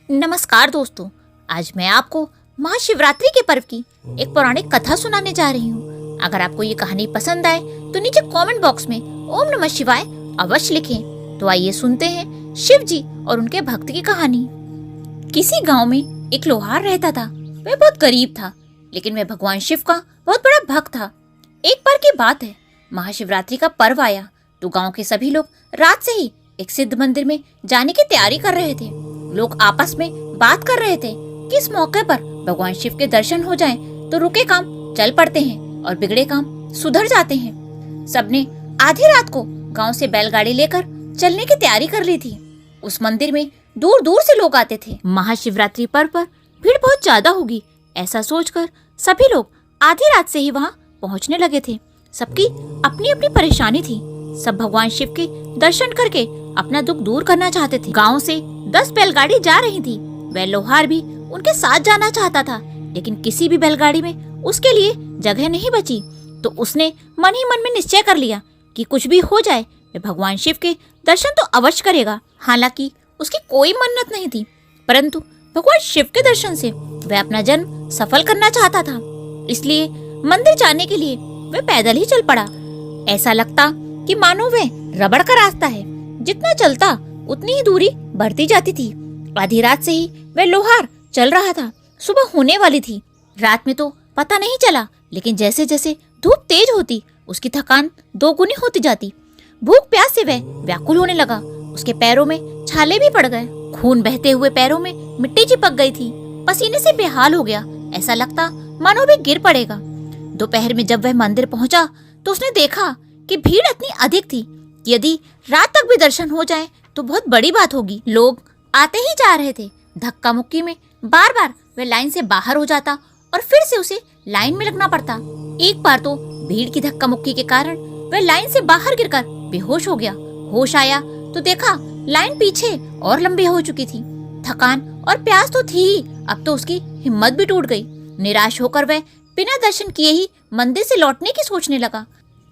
नमस्कार दोस्तों, आज मैं आपको महाशिवरात्रि के पर्व की एक पौराणिक कथा सुनाने जा रही हूँ। अगर आपको ये कहानी पसंद आए तो नीचे कमेंट बॉक्स में ओम नमः शिवाय अवश्य लिखें। तो आइए सुनते हैं शिव जी और उनके भक्त की कहानी। किसी गांव में एक लोहार रहता था। वह बहुत गरीब था, लेकिन वह भगवान शिव का बहुत बड़ा भक्त था। एक बार की बात है, महाशिवरात्रि का पर्व आया तो गांव के सभी लोग रात से ही एक सिद्ध मंदिर में जाने की तैयारी कर रहे थे। लोग आपस में बात कर रहे थे कि इस मौके पर भगवान शिव के दर्शन हो जाएं तो रुके काम चल पड़ते हैं और बिगड़े काम सुधर जाते हैं। सबने आधी रात को गांव से बैलगाड़ी लेकर चलने की तैयारी कर ली थी। उस मंदिर में दूर दूर से लोग आते थे। महाशिवरात्रि पर्व पर भीड़ बहुत ज्यादा होगी, ऐसा सोचकर सभी लोग आधी रात से ही वहां पहुंचने लगे थे। सबकी अपनी अपनी परेशानी थी। सब भगवान शिव के दर्शन करके अपना दुख दूर करना चाहते थे। गांव से 10 बैलगाड़ी जा रही थी। वह लोहार भी उनके साथ जाना चाहता था, लेकिन किसी भी बैलगाड़ी में उसके लिए जगह नहीं बची। तो उसने मन ही मन में निश्चय कर लिया कि कुछ भी हो जाए वह भगवान शिव के दर्शन तो अवश्य करेगा। हालांकि उसकी कोई मन्नत नहीं थी, परंतु भगवान शिव के दर्शन से वह अपना जन्म सफल करना चाहता था। इसलिए मंदिर जाने के लिए वह पैदल ही चल पड़ा। ऐसा लगता कि मानो वह रबड़ का रास्ता है, जितना चलता उतनी ही दूरी बढ़ती जाती थी। आधी रात से ही वह लोहार चल रहा था। सुबह होने वाली थी। रात में तो पता नहीं चला, लेकिन जैसे जैसे धूप तेज होती उसकी थकान दोगुनी होती जाती। भूख प्यास से वह व्याकुल होने लगा। उसके पैरों में छाले भी पड़ गए। खून बहते हुए पैरों में मिट्टी चिपक गई थी। पसीने से बेहाल हो गया। ऐसा लगता मानो भी गिर पड़ेगा। दोपहर में जब वह मंदिर पहुंचा तो उसने देखा कि भीड़ इतनी अधिक थी कि यदि रात तक भी दर्शन हो जाए तो बहुत बड़ी बात होगी। लोग आते ही जा रहे थे। धक्का मुक्की में बार बार वह लाइन से बाहर हो जाता और फिर से उसे लाइन में लगना पड़ता। एक बार तो भीड़ की धक्का मुक्की के कारण वह लाइन से बाहर गिरकर बेहोश हो गया। होश आया तो देखा लाइन पीछे और लंबी हो चुकी थी। थकान और प्यास तो थी ही, अब तो उसकी हिम्मत भी टूट गई। निराश होकर वह बिना दर्शन किए ही मंदिर से लौटने की सोचने लगा।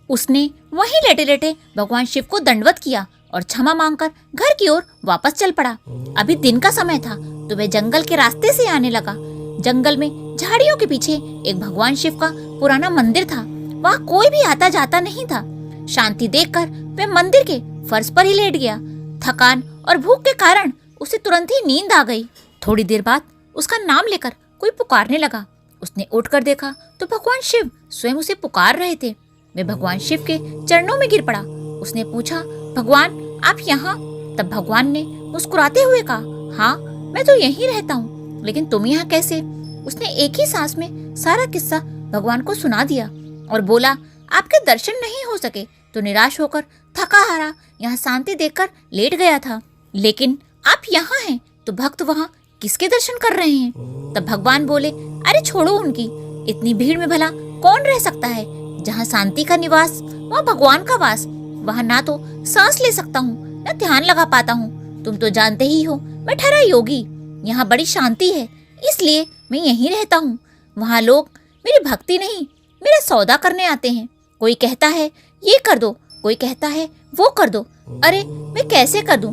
उसने वहीं लेटे लेटे भगवान शिव को दंडवत किया और क्षमा मांगकर घर की ओर वापस चल पड़ा। अभी दिन का समय था तो वह जंगल के रास्ते से आने लगा। जंगल में झाड़ियों के पीछे एक भगवान शिव का पुराना मंदिर था। वहाँ कोई भी आता जाता नहीं था। शांति देखकर वह मंदिर के फर्श पर ही लेट गया। थकान और भूख के कारण उसे तुरंत ही नींद आ गई। थोड़ी देर बाद उसका नाम लेकर कोई पुकारने लगा। उसने उठकर देखा तो भगवान शिव स्वयं उसे पुकार रहे थे। वह भगवान शिव के चरणों में गिर पड़ा। उसने पूछा, भगवान आप यहाँ? तब भगवान ने मुस्कुराते हुए कहा, हाँ मैं तो यहीं रहता हूँ, लेकिन तुम यहाँ कैसे? उसने एक ही सांस में सारा किस्सा भगवान को सुना दिया और बोला, आपके दर्शन नहीं हो सके तो निराश होकर थका हारा यहाँ शांति देखकर लेट गया था, लेकिन आप यहाँ हैं तो भक्त वहाँ किसके दर्शन कर रहे हैं? तब भगवान बोले, अरे छोड़ो उनकी, इतनी भीड़ में भला कौन रह सकता है? जहाँ शांति का निवास वहाँ भगवान का वास। वहाँ ना तो सांस ले सकता हूँ न ध्यान लगा पाता हूँ। तुम तो जानते ही हो मैं ठहरा योगी। यहाँ बड़ी शांति है, इसलिए मैं यहीं रहता हूँ। वहाँ लोग मेरी भक्ति नहीं मेरा सौदा करने आते हैं। कोई कहता है ये कर दो, कोई कहता है वो कर दो। अरे मैं कैसे कर दूं?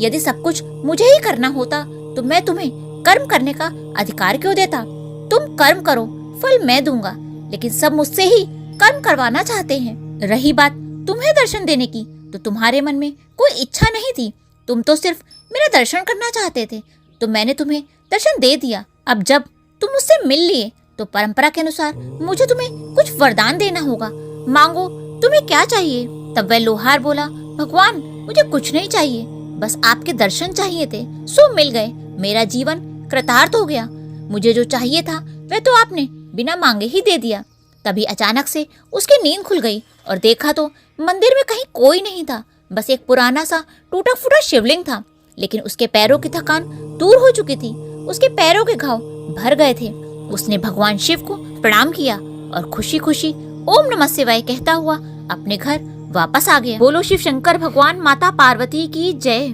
यदि सब कुछ मुझे ही करना होता तो मैं तुम्हें कर्म करने का अधिकार क्यों देता? तुम कर्म करो, फल मैं दूंगा, लेकिन सब मुझसे ही कर्म करवाना चाहते हैं। रही बात तुम्हें दर्शन देने की, तो तुम्हारे मन में कोई इच्छा नहीं थी। तुम तो सिर्फ मेरा दर्शन करना चाहते थे, तो मैंने तुम्हें दर्शन दे दिया। अब जब तुम मुझसे मिल लिए तो परंपरा के अनुसार मुझे तुम्हें कुछ वरदान देना होगा। मांगो, तुम्हें क्या चाहिए? तब वह लोहार बोला, भगवान मुझे कुछ नहीं चाहिए, बस आपके दर्शन चाहिए थे, सो मिल गए। मेरा जीवन कृतार्थ हो गया। मुझे जो चाहिए था वह तो आपने बिना मांगे ही दे दिया। तभी अचानक से उसकी नींद खुल गई और देखा तो मंदिर में कहीं कोई नहीं था। बस एक पुराना सा टूटा फूटा शिवलिंग था, लेकिन उसके पैरों की थकान दूर हो चुकी थी। उसके पैरों के घाव भर गए थे। उसने भगवान शिव को प्रणाम किया और खुशी खुशी ओम नमः शिवाय कहता हुआ अपने घर वापस आ गया। बोलो शिव शंकर भगवान माता पार्वती की जय।